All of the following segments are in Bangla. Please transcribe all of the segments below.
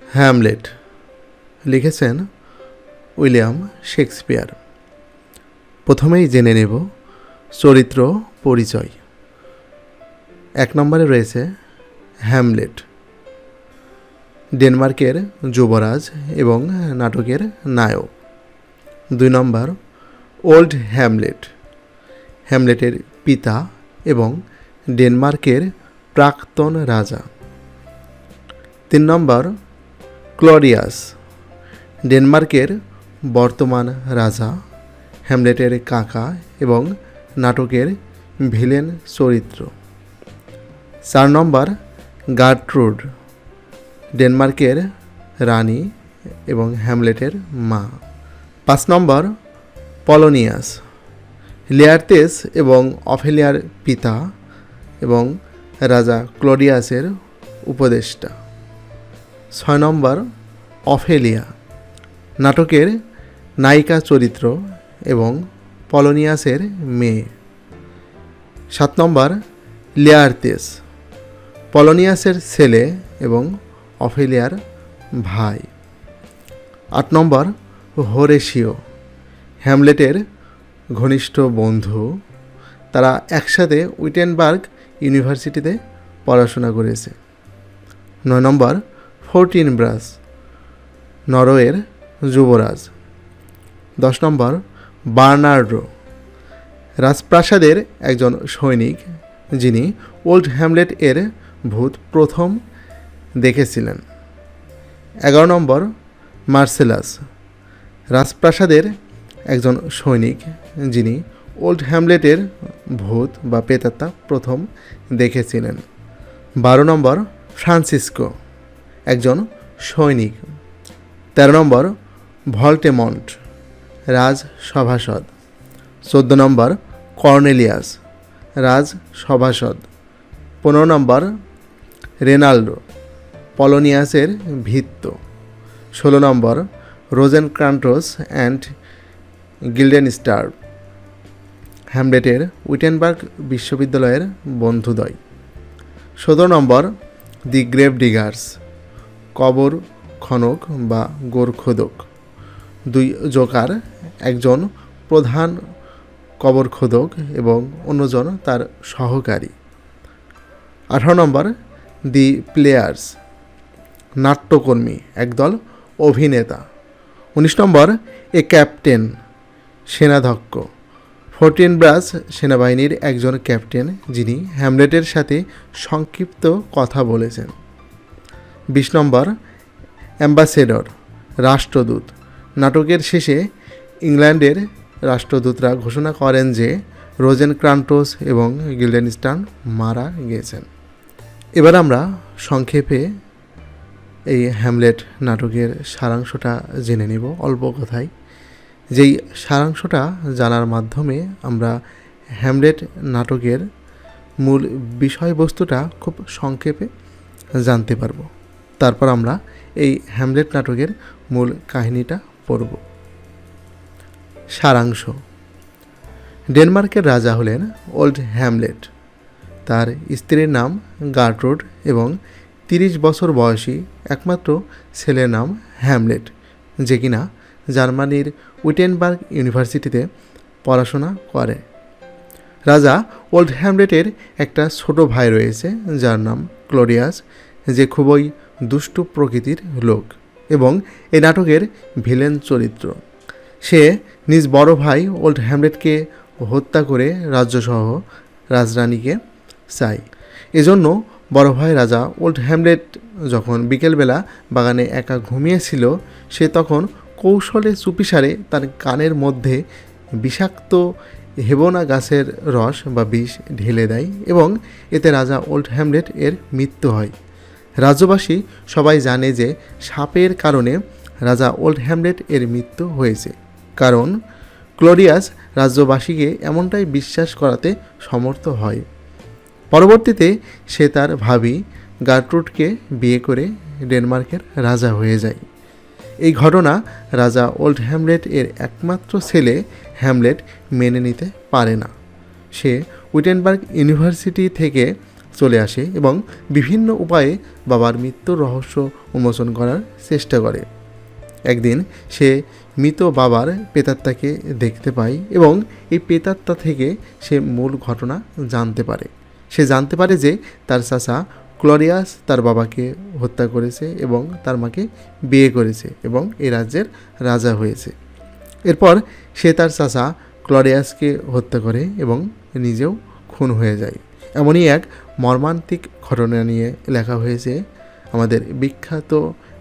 হ্যামলেট লিখেছেন উইলিয়াম শেক্সপিয়ার। প্রথমেই জেনে নেব চরিত্র পরিচয়। 1 নম্বরে রয়েছে হ্যামলেট, ডেনমার্কের যুবরাজ এবং নাটকের নায়ক। 2 নম্বর ওল্ড হ্যামলেট, হ্যামলেটের পিতা এবং ডেনমার্কের প্রাক্তন রাজা। 3 নম্বর ক্লডিয়াস, ডেনমার্কের বর্তমান রাজা, হ্যামলেটের কাকা এবং নাটকের ভিলেন চরিত্র। 4 নম্বর গার্ট্রুড, ডেনমার্কের রানী এবং হ্যামলেটের মা। 5 নম্বর পলোনিয়াস, লেয়ারতেস এবং অফেলিয়ার পিতা এবং রাজা ক্লডিয়াসের উপদেষ্টা। 6 নম্বর অফেলিয়া, নাটকের নায়িকা চরিত্র এবং পলোনিয়াসের মেয়ে। 7 নম্বর লেয়ারতেস, পলোনিয়াসের ছেলে এবং অফেলিয়ার ভাই। 8 নম্বর হোরেশিও, হ্যামলেটের ঘনিষ্ঠ বন্ধু, তারা একসাথে উইটেনবার্গ ইউনিভার্সিটিতে পড়াশোনা করেছে। 9 নম্বর ফোর্টিনব্রাস, নরওয়ের যুবরাজ। 10 নম্বর বার্নার্ডো, রাজপ্রাসাদের একজন সৈনিক যিনি ওল্ড হ্যামলেট এর ভূত প্রথম দেখেছিলেন। 11 নম্বর মার্সেলাস, রাজপ্রাসাদের একজন সৈনিক যিনি ওল্ড হ্যামলেটের ভূত বা প্রেতাত্মা প্রথম দেখেছিলেন। 12 নম্বর ফ্রান্সিসকো, একজন সৈনিক। 13 নম্বর ভল্টেমন্ট, রাজসভাসদ। 14 নম্বর কর্নেলিয়াস, রাজসভাসদ। 15 নম্বর রেনাল্ডো, পলোনিয়াসের ভৃত্য। 16 নম্বর রোজেনক্রান্টস অ্যান্ড গিল্ডেনস্টার, হ্যামলেটের উইটেনবার্গ বিশ্ববিদ্যালয়ের বন্ধুদ্বয়। 17 নম্বর দি গ্রেভ ডিগার্স, কবর খনক বা গোরখোদক। 2 জোকার, একজন প্রধান কবর খোদক এবং অন্যজন তার সহকারী। 18 নম্বর দি প্লেয়ার্স, নাট্যকর্মী, একদল অভিনেতা। 19 নম্বর এ ক্যাপ্টেন, সেনাধ্যক্ষ, ফোর্টিনব্রাস সেনাবাহিনীর একজন ক্যাপ্টেন যিনি হ্যামলেটের সাথে সংক্ষিপ্ত কথা বলেছেন। 20 নম্বর অ্যাম্বাসেডর, রাষ্ট্রদূত, নাটকের শেষে ইংল্যান্ডের রাষ্ট্রদূতরা ঘোষণা করেন যে রোজেনক্রান্টস এবং গিল্ডেনস্টার মারা গেছেন। এবার আমরা সংক্ষেপে এই হ্যামলেট নাটকের সারাংশটা জেনে নেব অল্প কথায়। যেই সারাংশটা জানার মাধ্যমে আমরা হ্যামলেট নাটকের মূল বিষয়বস্তুটা খুব সংক্ষেপে জানতে পারব। তারপর আমরা এই হ্যামলেট নাটকের মূল কাহিনীটা পড়ব। সারাংশ: ডেনমার্কের রাজা হলেন ওল্ড হ্যামলেট। তার স্ত্রীর নাম গার্ট্রুড এবং 30 বছর বয়সী একমাত্র ছেলের নাম হ্যামলেট, যে কিনা জার্মানির উইটেনবার্গ ইউনিভার্সিটিতে পড়াশোনা করে। রাজা ওল্ড হ্যামলেটের একটা ছোট ভাই রয়েছে যার নাম ক্লডিয়াস, যে খুবই দুষ্টু প্রকৃতির লোক এবং এই নাটকের ভিলেন চরিত্র। সে নিজ বড় ভাই ওল্ড হ্যামলেটকে হত্যা করে রাজ্যসহ রাজরানীকে চায়। এজন্য বড় ভাই রাজা ওল্ড হ্যামলেট যখন বিকেলবেলা বাগানে একা ঘুমিয়েছিল, সে তখন কৌশলে চুপিসারে তার কানের মধ্যে বিষাক্ত হেবোনা গাছের রস বা বিষ ঢেলে দেয় এবং এতে রাজা ওল্ড হ্যামলেট এর মৃত্যু হয়। রাজ্যবাসী সবাই জানে যে সাপের কারণে রাজা ওল্ড হ্যামলেট এর মৃত্যু হয়েছে, কারণ ক্লডিয়াস রাজ্যবাসীকে এমনটাই বিশ্বাস করাতে সমর্থ হয়। পরবর্তীতে সে তার ভাবি গার্ট্রুডকে বিয়ে করে ডেনমার্কের রাজা হয়ে যায়। এই ঘটনা রাজা ওল্ড হ্যামলেট এর একমাত্র ছেলে হ্যামলেট মেনে নিতে পারে না। সে উইটেনবার্গ ইউনিভার্সিটি থেকে চলে আসে এবং বিভিন্ন উপায়ে বাবার মৃত্যুর রহস্য উন্মোচন করার চেষ্টা করে। একদিন সে মৃত বাবার প্রেতাত্মাকে দেখতে পায় এবং এই প্রেতাত্মা থেকে সে মূল ঘটনা জানতে পারে। সে জানতে পারে যে তার চাচা ক্লরিয়াস তার বাবাকে হত্যা করেছে এবং তার মাকে বিয়ে করেছে এবং এই রাজ্যের রাজা হয়েছে। এরপর সে তার চাচা ক্লরিয়াসকে হত্যা করে এবং নিজেও খুন হয়ে যায়। এমনই এক মর্মান্তিক ঘটনা নিয়ে লেখা হয়েছে আমাদের বিখ্যাত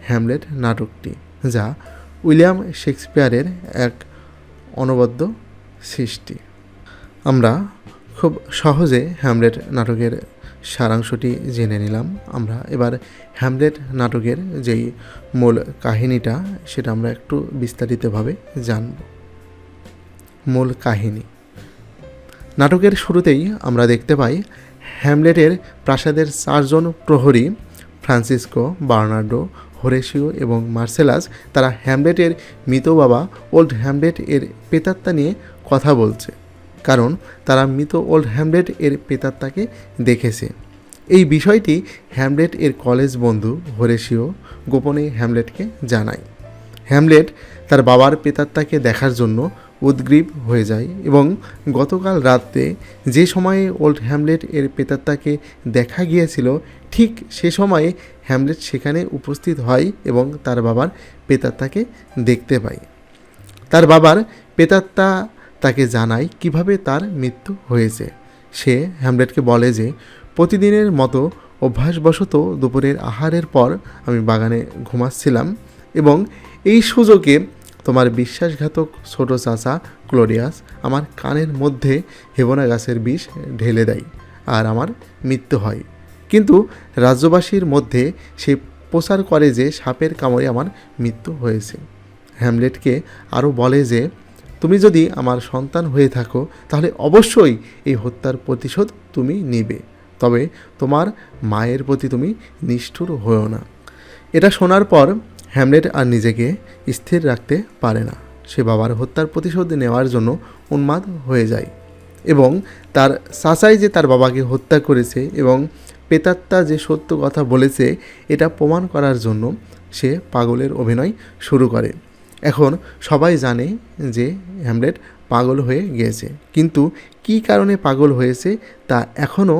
হ্যামলেট নাটকটি, যা উইলিয়াম শেক্সপিয়ারের এক অনবদ্য সৃষ্টি। আমরা খুব সহজে হ্যামলেট নাটকের সারাংশটি জেনে নিলাম। আমরা এবার হ্যামলেট নাটকের যেই মূল কাহিনীটা সেটা আমরা একটু বিস্তারিতভাবে জানব। মূল কাহিনী। নাটকের শুরুতেই আমরা দেখতে পাই হ্যামলেটের প্রাসাদের 4 জন প্রহরী ফ্রান্সিসকো, বার্নার্ডো, হোরেশিও এবং মার্সেলাস তারা হ্যামলেটের মৃত বাবা ওল্ড হ্যামলেট এর প্রেতাত্মা নিয়ে কথা বলছে, কারণ তারা মৃত ওল্ড হ্যামলেট এর প্রেতাত্মাকে দেখেছে। এই বিষয়টি হ্যামলেট এর কলেজ বন্ধু হোরেশিও গোপনে হ্যামলেটকে জানায়। হ্যামলেট তার বাবার প্রেতাত্মাকে দেখার জন্য উদ্গ্রীব হয়ে যায় এবং গতকাল রাতে যে সময়ে ওল্ড হ্যামলেট এর প্রেতাত্মাকে দেখা গিয়েছিল ঠিক সে সময়ে হ্যামলেট সেখানে উপস্থিত হয় এবং তার বাবার প্রেতাত্মাকে দেখতে পায়। তার বাবার প্রেতাত্মা তাকে জানায় কিভাবে তার মৃত্যু হয়েছে। সে হ্যামলেটকে বলে যে প্রতিদিনের মতো অভ্যাসবশত দুপুরের আহারের পর আমি বাগানে ঘুমাচ্ছিলাম এবং এই সুযোগে তোমার বিশ্বাসঘাতক ছোট চাচা ক্লোরিয়াস আমার কানের মধ্যে হেবনা গাছের বিষ ঢেলে দেয় আর আমার মৃত্যু হয়। কিন্তু রাজ্যবাসীর মধ্যে সে প্রচার করে যে সাপের কামড়ে আমার মৃত্যু হয়েছে। হ্যামলেটকে আরও বলে যে তুমি যদি আমার সন্তান হয়ে থাকো তাহলে অবশ্যই এই হত্যার প্রতিশোধ তুমি নিবে, তবে তোমার মায়ের প্রতি তুমি নিষ্ঠুর হও না। এটা শোনার পর হ্যামলেট আর নিজেকে স্থির রাখতে পারে না। সে বাবার হত্যার প্রতিশোধ নেওয়ার জন্য উন্মাদ হয়ে যায় এবং তার চাচাই যে তার বাবাকে হত্যা করেছে এবং প্রেতাত্মা যে সত্য কথা বলেছে এটা প্রমাণ করার জন্য সে পাগলের অভিনয় শুরু করে। এখন সবাই জানে যে হ্যামলেট পাগল হয়ে গিয়েছে, কিন্তু কী কারণে পাগল হয়েছে তা এখনও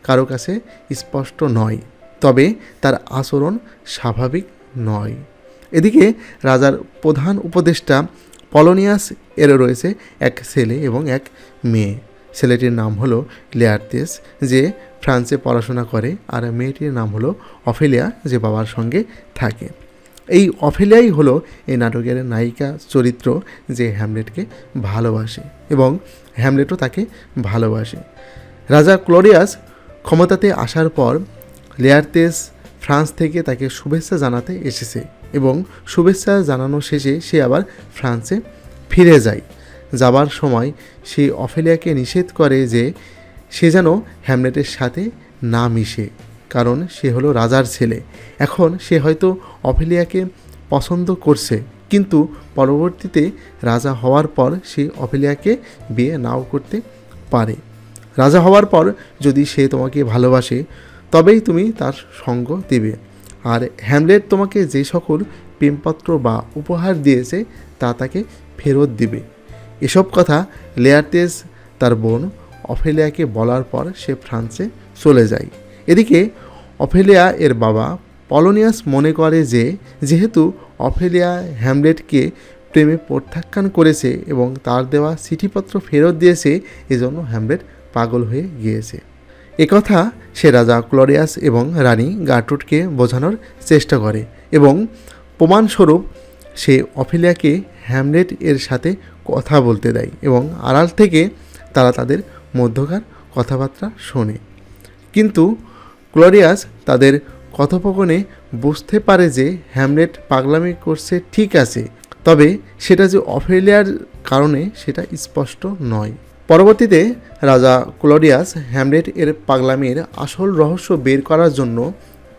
কারো কাছে স্পষ্ট নয়, তবে তার আচরণ স্বাভাবিক নয়। এদিকে রাজার প্রধান উপদেষ্টা পলোনিয়াস এর রয়েছে এক ছেলে এবং এক মেয়ে। ছেলেটির নাম হলো লেয়ারতেস, যে ফ্রান্সে পড়াশোনা করে, আর মেয়েটির নাম হলো অফেলিয়া, যে বাবার সঙ্গে থাকে। এই অফেলিয়াই হলো এই নাটকের নায়িকা চরিত্র, যে হ্যামলেটকে ভালোবাসে এবং হ্যামলেটও তাকে ভালোবাসে। রাজা ক্লোরিয়াস ক্ষমতাতে আসার পর লেয়ারতেস ফ্রান্স থেকে তাকে শুভেচ্ছা জানাতে এসেছে এবং শুভেচ্ছা জানানো শেষে সে আবার ফ্রান্সে ফিরে যায়। যাবার সময় সে অফেলিয়াকে নিষেধ করে যে সে যেন হ্যামলেটের সাথে না মিশে, কারণ সে হলো রাজার ছেলে। এখন সে হয়তো অফেলিয়াকে পছন্দ করছে, কিন্তু পরবর্তীতে রাজা হওয়ার পর সে অফেলিয়াকে বিয়ে নাও করতে পারে। রাজা হওয়ার পর যদি সে তোমাকে ভালোবাসে তবেই তুমি তার সঙ্গ দেবে, আর হ্যামলেট তোমাকে যে সকল প্রেমপত্র বা উপহার দিয়েছে তা তাকে ফেরত দিবে। এসব কথা লেয়ারতেস তার বোন অফেলিয়াকে বলার পর সে ফ্রান্সে চলে যায়। এদিকে অফেলিয়া এর বাবা পলোনিয়াস মনে করে যে যেহেতু অফেলিয়া হ্যামলেটকে প্রেমে প্রত্যাখ্যান করেছে এবং তার দেওয়া চিঠিপত্র ফেরত দিয়েছে, এজন্য হ্যামলেট পাগল হয়ে গিয়েছে। একথা সে রাজা ক্লোরিয়াস এবং রানী গার্ট্রুডকে বোঝানোর চেষ্টা করে এবং প্রমাণস্বরূপ সে অফেলিয়াকে হ্যামলেট এর সাথে কথা বলতে দেয় এবং আড়াল থেকে তারা তাদের মধ্যকার কথাবার্তা শোনে। কিন্তু ক্লোরিয়াস তাদের কথোপকথনে বুঝতে পারে যে হ্যামলেট পাগলামি করছে ঠিক আছে, তবে সেটা যে অফেলিয়ার কারণে সেটা স্পষ্ট নয়। পরবর্তীতে রাজা ক্লোরিয়াস হ্যামলেট এর পাগলামির আসল রহস্য বের করার জন্য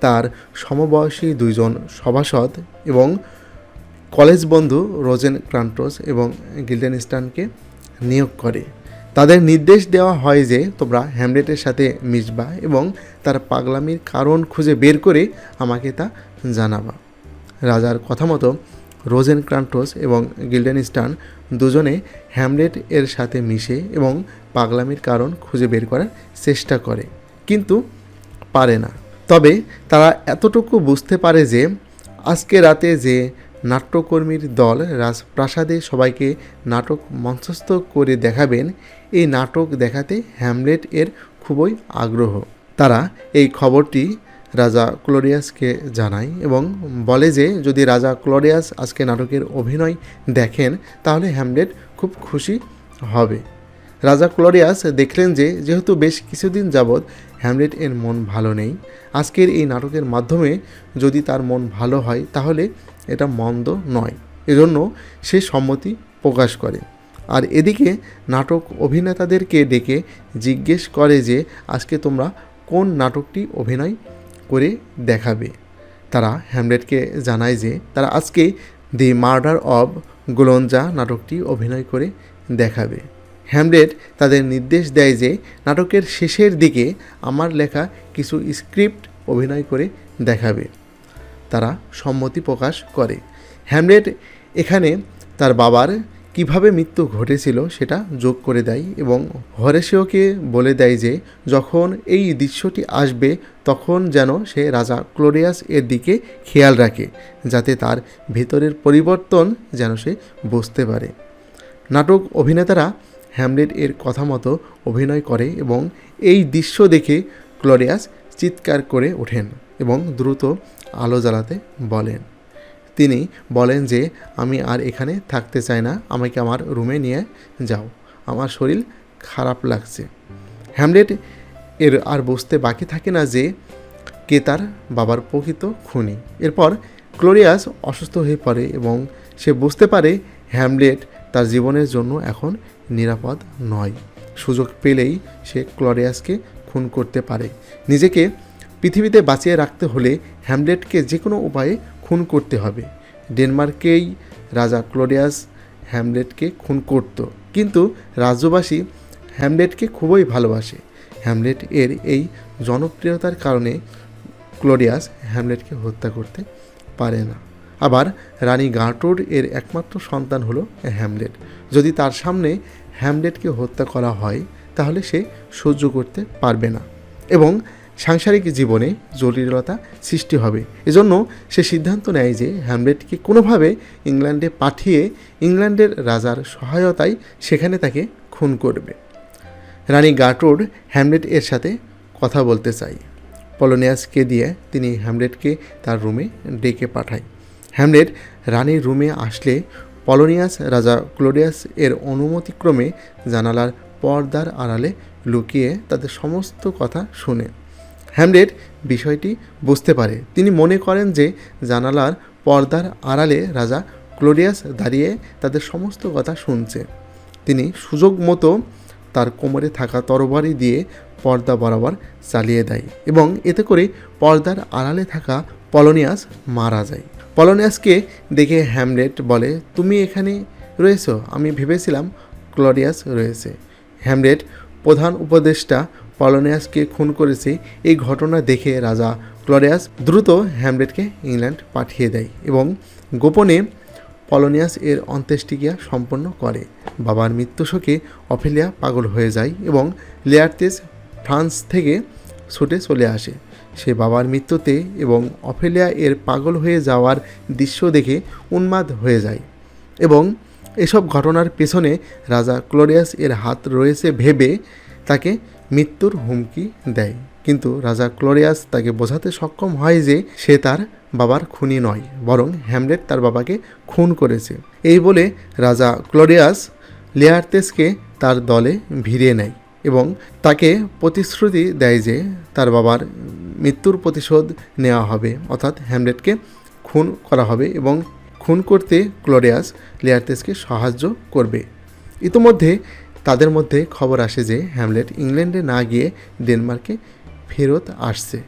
তার সমবয়সী 2 জন সভাসদ এবং কলেজ বন্ধু রোজেনক্রান্টস এবং গিল্ডেনস্টাইনকে নিয়োগ করে। তাদের নির্দেশ দেওয়া হয় যে তোমরা হ্যামলেটের সাথে মিশবা এবং তার পাগলামির কারণ খুঁজে বের করে আমাকে তা জানাবা। রাজার কথা মতো রোজেনক্রান্টস এবং গিল্ডেনস্টার্ন দুজনে হ্যামলেট এর সাথে মিশে এবং পাগলামির কারণ খুঁজে বের করার চেষ্টা করে, কিন্তু পারে না। তবে তারা এতটুকু বুঝতে পারে যে আজকে রাতে যে নাট্যকর্মীর দল রাজপ্রাসাদে সবাইকে নাটক মঞ্চস্থ করে দেখাবেন, এই নাটক দেখাতে হ্যামলেট এর খুবই আগ্রহ। তারা এই খবরটি রাজা ক্লোডিয়াসকে জানায় এবং বলে যে যদি রাজা ক্লোডিয়াস আজকে নাটকের অভিনয় দেখেন তাহলে হ্যামলেট খুব খুশি হবে। রাজা ক্লোডিয়াস দেখলেন যে যেহেতু বেশ কিছুদিন যাবৎ হ্যামলেট এর মন ভালো নেই, আজকের এই নাটকের মাধ্যমে যদি তার মন ভালো হয় তাহলে এটা মন্দ নয়, এজন্য সে সম্মতি প্রকাশ করে। আর এদিকে নাটক অভিনেতাদেরকে ডেকে জিজ্ঞেস করে যে আজকে তোমরা কোন নাটকটি অভিনয় করে দেখাবে। তারা হ্যামলেটকে জানায় যে তারা আজকে দি মার্ডার অব গোলঞ্জা নাটকটি অভিনয় করে দেখাবে। হ্যামলেট তাদের নির্দেশ দেয় যে নাটকের শেষের দিকে আমার লেখা কিছু স্ক্রিপ্ট অভিনয় করে দেখাবে। তারা সম্মতি প্রকাশ করে। হ্যামলেট এখানে তার বাবার কিভাবে মৃত্যু ঘটেছিল সেটা যোগ করে দেয় এবং হরেশিওকে বলে দেয় যে যখন এই দৃশ্যটি আসবে তখন যেন সে রাজা ক্লোডিয়াস এর দিকে খেয়াল রাখে, যাতে তার ভেতরের পরিবর্তন যেন সে বুঝতে পারে। নাটক অভিনেতারা হ্যামলেট এর কথা মতো অভিনয় করে এবং এই দৃশ্য দেখে ক্লোডিয়াস চিৎকার করে ওঠেন এবং দ্রুত আলো জ্বালাতে বলেন। তিনি বলেন যে আমি আর এখানে থাকতে চাই না, আমাকে আমার রুমে নিয়ে যাও, আমার শরীর খারাপ লাগছে। হ্যামলেট এর আর বুঝতে বাকি থাকে না যে কে তার বাবার প্রকৃত খুনি। এরপর ক্লোডিয়াস অসুস্থ হয়ে পড়ে এবং সে বুঝতে পারে হ্যামলেট তার জীবনের জন্য এখন নিরাপদ নয়। সুযোগ পেলেই সে ক্লোডিয়াসকে খুন করতে পারে। নিজেকে পৃথিবীতে বাঁচিয়ে রাখতে হলে হ্যামলেটকে যে কোনো উপায়ে খুন করতে হবে। ডেনমার্কেই রাজা ক্লোডিয়াস হ্যামলেটকে খুন করত, কিন্তু রাজ্যবাসী হ্যামলেটকে খুবই ভালোবাসে। হ্যামলেট এর এই জনপ্রিয়তার কারণে ক্লোডিয়াস হ্যামলেটকে হত্যা করতে পারে না। আবার রানী গার্ট্রুড এর একমাত্র সন্তান হলো হ্যামলেট। যদি তার সামনে হ্যামলেটকে হত্যা করা হয় তাহলে সে সহ্য করতে পারবে না এবং সাংসারিক জীবনে জটিলতা সৃষ্টি হবে। এজন্য সে সিদ্ধান্ত নেয় যে হ্যামলেটকে কোনোভাবে ইংল্যান্ডে পাঠিয়ে ইংল্যান্ডের রাজার সহায়তায় সেখানে তাকে খুন করবে। রানী গার্ট্রুড হ্যামলেট এর সাথে কথা বলতে চায়। পলোনিয়াসকে দিয়ে তিনি হ্যামলেটকে তার রুমে ডেকে পাঠায়। হ্যামলেট রানীর রুমে আসলে পলোনিয়াস রাজা ক্লোডিয়াস এর অনুমতিক্রমে জানালার পর্দার আড়ালে লুকিয়ে তাদের সমস্ত কথা শুনে। হ্যামলেট বিষয়টি বুঝতে পারে। তিনি মনে করেন যে জানালার পর্দার আড়ালে রাজা ক্লোডিয়াস দাঁড়িয়ে তাদের সমস্ত কথা শুনছে। তিনি সুযোগ মতো তার কোমরে থাকা তরবারি দিয়ে পর্দা বরাবর চালিয়ে দেয় এবং এতে করে পর্দার আড়ালে থাকা পলোনিয়াস মারা যায়। পলোনিয়াসকে দেখে হ্যামলেট বলে, তুমি এখানে রয়েছো, আমি ভেবেছিলাম ক্লোডিয়াস রয়েছে। হ্যামলেট প্রধান উপদেষ্টা পলোনিয়াসকে খুন করেছে এই ঘটনা দেখে রাজা ক্লোডিয়াস দ্রুত হ্যামলেটকে ইংল্যান্ড পাঠিয়ে দেয় এবং গোপনে পলোনিয়াস এর অন্ত্যেষ্টিক্রিয়া সম্পন্ন করে। বাবার মৃত্যুশোকে অফেলিয়া পাগল হয়ে যায় এবং লেয়ার্তেস ফ্রান্স থেকে ছুটে চলে আসে। সে বাবার মৃত্যুতে এবং অফেলিয়া এর পাগল হয়ে যাওয়ার দৃশ্য দেখে উন্মাদ হয়ে যায় এবং এসব ঘটনার পেছনে রাজা ক্লোডিয়াস এর হাত রয়েছে ভেবে তাকে মৃত্যুর হুমকি দেয়। কিন্তু রাজা ক্লোডিয়াস তাকে বোঝাতে সক্ষম হয় যে সে তার বাবার খুনি নয়, বরং হ্যামলেট তার বাবাকে খুন করেছে। এই বলে রাজা ক্লোডিয়াস লেয়ার্তেসকে তার দলে ভিড়িয়ে নেয় এবং তাকে প্রতিশ্রুতি দেয় যে তার বাবার মৃত্যুর প্রতিশোধ নেওয়া হবে, অর্থাৎ হ্যামলেটকে খুন করা হবে এবং খুন করতে ক্লোডিয়াস লেয়ার্তেসকে সাহায্য করবে। ইতোমধ্যে তাদের মধ্যে খবর আসে যে হ্যামলেট ইংল্যান্ডে না গিয়ে ডেনমার্কে ফেরত আসছে।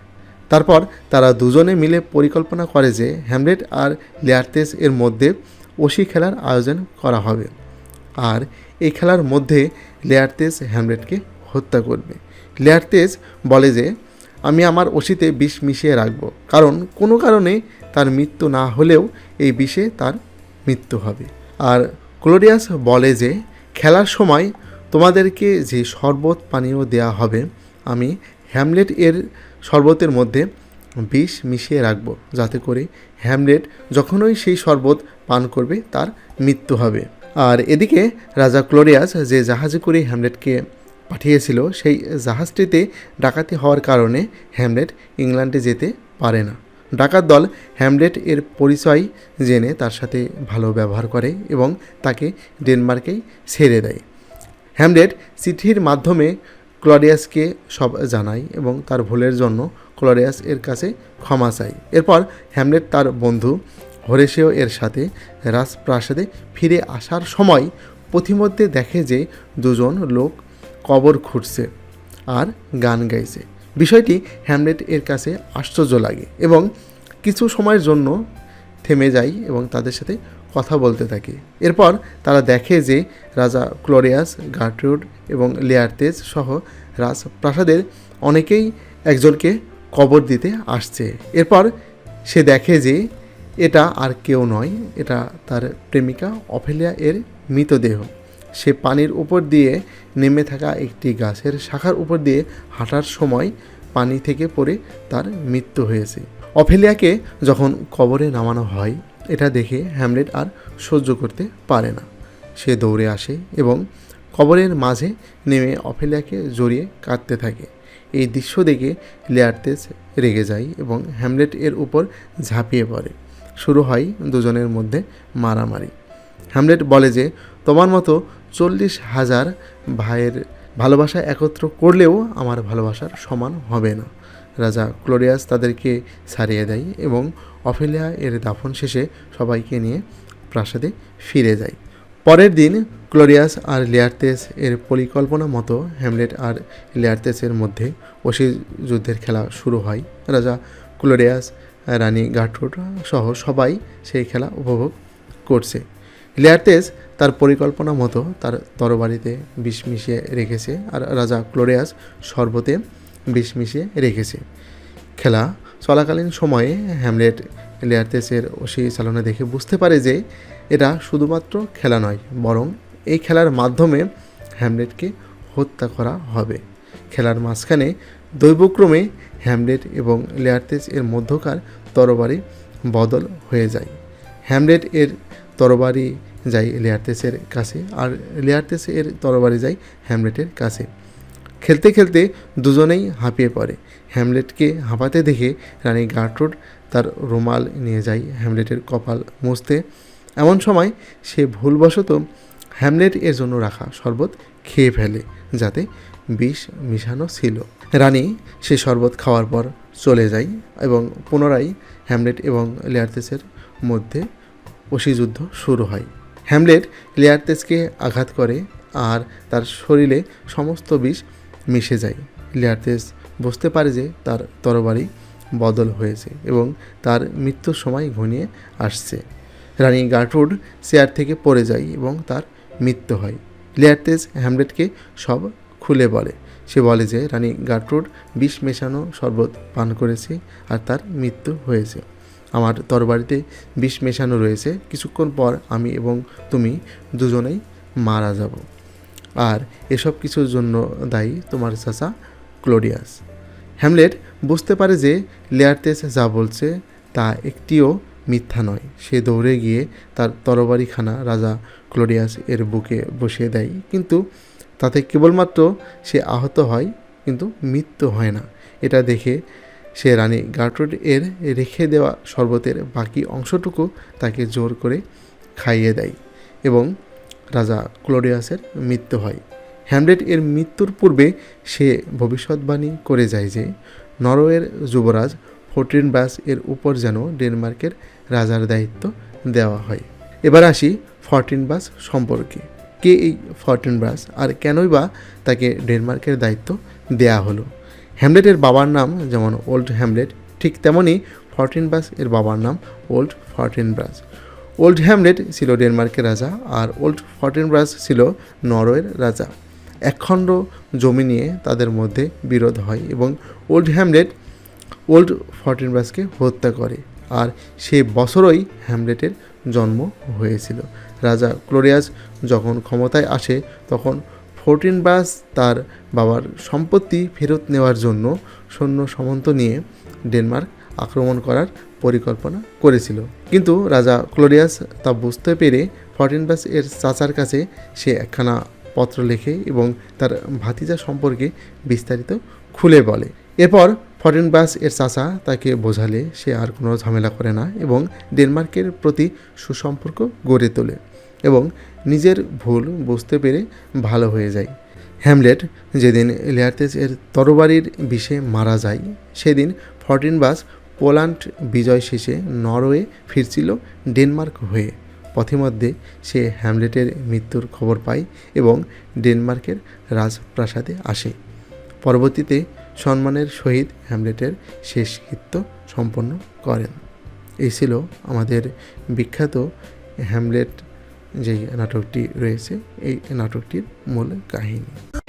তারপর তারা দুজনে মিলে পরিকল্পনা করে যে হ্যামলেট আর লেয়ার্তেস এর মধ্যে ওসি খেলার আয়োজন করা হবে আর এই খেলার মধ্যে লেয়ারতেস হ্যামলেটকে হত্যা করবে। লেয়ারতেস বলে যে আমি আমার অসিতে বিষ মিশিয়ে রাখব, কারণ কোনো কারণে তার মৃত্যু না হলেও এই বিষে তার মৃত্যু হবে। আর ক্লোডিয়াস বলে যে খেলার সময় তোমাদেরকে যে শরবত পানীয় দেয়া হবে, আমি হ্যামলেট এর শরবতের মধ্যে বিষ মিশিয়ে রাখব, যাতে করে হ্যামলেট যখনই সেই শরবত পান করবে তার মৃত্যু হবে। আর এদিকে রাজা ক্লোডিয়াস যে জাহাজে করে হ্যামলেটকে পাঠিয়েছিল, সেই জাহাজটিতে ডাকাতি হওয়ার কারণে হ্যামলেট ইংল্যান্ডে যেতে পারে না। ডাকাত দল হ্যামলেট এর পরিচয় জেনে তার সাথে ভালো ব্যবহার করে এবং তাকে ডেনমার্কেই ছেড়ে দেয়। হ্যামলেট চিঠির মাধ্যমে ক্লডিয়াসকে সব জানায় এবং তার ভুলের জন্য ক্লডিয়াস এর কাছে ক্ষমা চায়। এরপর হ্যামলেট তার বন্ধু হোরেশিও এর সাথে রাজপ্রাসাদে ফিরে আসার সময় পথিমধ্যে দেখে যে দুজন লোক কবর খুঁড়ছে আর গান গাইছে। বিষয়টি হ্যামলেট এর কাছে আশ্চর্য লাগে এবং কিছু সময়ের জন্য থেমে যায় এবং তাদের সাথে কথা বলতে থাকে। এরপর তারা দেখে যে রাজা ক্লোডিয়াস, গার্ট্রুড এবং লেয়ারতেস সহ রাজপ্রাসাদের অনেকেই একজনকে কবর দিতে আসছে। এরপর সে দেখে যে এটা আর কেউ নয়, এটা তার প্রেমিকা অফেলিয়া এর মৃতদেহ। সে পানির উপর দিয়ে নেমে থাকা একটি গাছের শাখার উপর দিয়ে হাঁটার সময় পানি থেকে পড়ে তার মৃত্যু হয়েছে। অফেলিয়াকে যখন কবরে নামানো হয়, এটা দেখে হ্যামলেট আর সহ্য করতে পারে না। সে দৌড়ে আসে এবং কবরের মাঝে নেমে অফেলিয়াকে জড়িয়ে কাঁদতে থাকে। এই দৃশ্য দেখে লেয়ারতেস রেগে যায় এবং হ্যামলেট এর উপর ঝাঁপিয়ে পড়ে। শুরু হয় দুজনের মধ্যে মারামারি। হ্যামলেট বলে যে তোমার মতো 40,000 ভাইয়ের ভালোবাসা একত্র করলেও আমার ভালোবাসার সমান হবে না। রাজা ক্লোডিয়াস তাদেরকে ছাড়িয়ে দেয় এবং অফেলিয়া এর দাফন শেষে সবাইকে নিয়ে প্রাসাদে ফিরে যায়। পরের দিন ক্লোডিয়াস আর লেয়ারতেস এর পরিকল্পনা মতো হ্যামলেট আর লেয়ারতেসের মধ্যে অসি যুদ্ধের খেলা শুরু হয়। রাজা ক্লোডিয়াস, রানী গার্ট্রুড সহ সবাই সেই খেলা উপভোগ করছে। লেয়ারতেস তার পরিকল্পনা মতো তার তরবারিতে বিষ মিশিয়ে রেখেছে আর রাজা ক্লোডিয়াস শরবতে বিষ মিশিয়ে রেখেছে। খেলা চলাকালীন সময়ে হ্যামলেট লেয়ারতেসের অসি চালনা দেখে বুঝতে পারে যে এটা শুধুমাত্র খেলা নয়, বরং এই খেলার মাধ্যমে হ্যামলেটকে হত্যা করা হবে। খেলার মাঝখানে দৈবক্রমে হ্যামলেট এবং লেয়ারতেস এর মধ্যকার তরবারি বদল হয়ে যায়। হ্যামলেট এর তরবারি যায় লেয়ারতেসের কাছে আর লেয়ারতেস এর তরবারি যায় হ্যামলেটের কাছে। খেলতে খেলতে দুজনেই হাঁপিয়ে পড়ে। হ্যামলেটকে হাঁপাতে দেখে রানী গার্ট্রুড তার রুমাল নিয়ে যায় হ্যামলেটের কপাল মুছতে। এমন সময় সে ভুলবশত হ্যামলেট এর জন্য রাখা শরবত খেয়ে ফেলে, যাতে বিষ মিশানো ছিল। রানী সে শরবত খাওয়ার পর চলে যায় এবং পুনরায় হ্যামলেট এবং লেয়ারতেসের মধ্যে অসিযুদ্ধ শুরু হয়। হ্যামলেট লেয়ারতেসকে আঘাত করে আর তার শরীরে সমস্ত বিষ মিশে যায়। লেয়ারতেস বুঝতে পারে যে তার তরবারি বদল হয়েছে এবং তার মৃত্যুর সময় ঘনিয়ে আসছে। রানী গার্ট্রুড চেয়ার থেকে পড়ে যায় এবং তার মৃত্যু হয়। লেয়ারতেস হ্যামলেটকে সব খুলে বলে। সে বলে যে রানী গার্ট্রুড বিষ মেশানো শরবত পান করেছে আর তার মৃত্যু হয়েছে। আমার তরবারিতে বিষ মেশানো রয়েছে, কিছুক্ষণ পর আমি এবং তুমি দুজনেই মারা যাব। আর এসব কিছুর জন্য দায়ী তোমার চাচা ক্লোডিয়াস। হ্যামলেট বুঝতে পারে যে লেয়ারতেস যা বলছে তা একটিও মিথ্যা নয়। সে দৌড়ে গিয়ে তার তরবারিখানা রাজা ক্লোডিয়াস এর বুকে বসিয়ে দেয়, কিন্তু তাতে কেবলমাত্র সে আহত হয়, কিন্তু মৃত্যু হয় না। এটা দেখে সে রানী গার্ট্রুড এর রেখে দেওয়া শরবতের বাকি অংশটুকু তাকে জোর করে খাইয়ে দেয় এবং রাজা ক্লোডিয়াসের মৃত্যু হয়। হ্যামলেট এর মৃত্যুর পূর্বে সে ভবিষ্যৎবাণী করে যায় যে নরওয়ের যুবরাজ ফর্টিনব্রাস এর উপর যেন ডেনমার্কের রাজার দায়িত্ব দেওয়া হয়। এবার আসি ফর্টিনব্রাস সম্পর্কে। কে এই ফর্টিনব্রাস আর কেনই বা তাকে ডেনমার্কের দায়িত্ব দেয়া হলো? হ্যামলেটের বাবার নাম যেমন ওল্ড হ্যামলেট, ঠিক তেমনই ফর্টিনব্রাস এর বাবার নাম ওল্ড ফর্টিনব্রাস। ওল্ড হ্যামলেট ছিল ডেনমার্কের রাজা আর ওল্ড ফর্টিনব্রাস ছিল নরওয়ের রাজা। একখণ্ড জমি নিয়ে তাদের মধ্যে বিরোধ হয় এবং ওল্ড হ্যামলেট ওল্ড ফর্টিনব্রাসকে হত্যা করে। আর সেই বছরই হ্যামলেটের জন্ম হয়েছিল। রাজা ক্লোডিয়াস যখন ক্ষমতায় আসে তখন ফর্টিনব্রাস তার বাবার সম্পত্তি ফেরত নেওয়ার জন্য সৈন্য সামন্ত নিয়ে ডেনমার্ক আক্রমণ করার পরিকল্পনা করেছিল। কিন্তু রাজা ক্লোডিয়াস তা বুঝতে পেরে ফর্টিনব্রাস এর চাচার কাছে সে একখানা পত্র লেখে এবং তার ভাতিজা সম্পর্কে বিস্তারিত খুলে বলে। এরপর ফর্টিনব্রাস এর চাচা তাকে বোঝালে সে আর কোনো ঝামেলা করে না এবং ডেনমার্কের প্রতি সুসম্পর্ক গড়ে তোলে এবং নিজের ভুল বুঝতে পেরে ভালো হয়ে যায়। হ্যামলেট যেদিন লিয়ার্তেস এর তরবারির বিষে মারা যায় সেদিন ফর্টিনব্রাস পোল্যান্ড বিজয় শেষে নরওয়ে ফিরছিল ডেনমার্ক হয়ে। পথিমধ্যে সে হ্যামলেটের মৃত্যুর খবর পায় এবং ডেনমার্কের রাজপ্রাসাদে আসে। পরবর্তীতে সম্মানের সহিত হ্যামলেটের শেষকৃত্য সম্পন্ন করেন। এই ছিল আমাদের বিখ্যাত হ্যামলেট যেই নাটকটি রয়েছে এই নাটকটির মূল কাহিনী।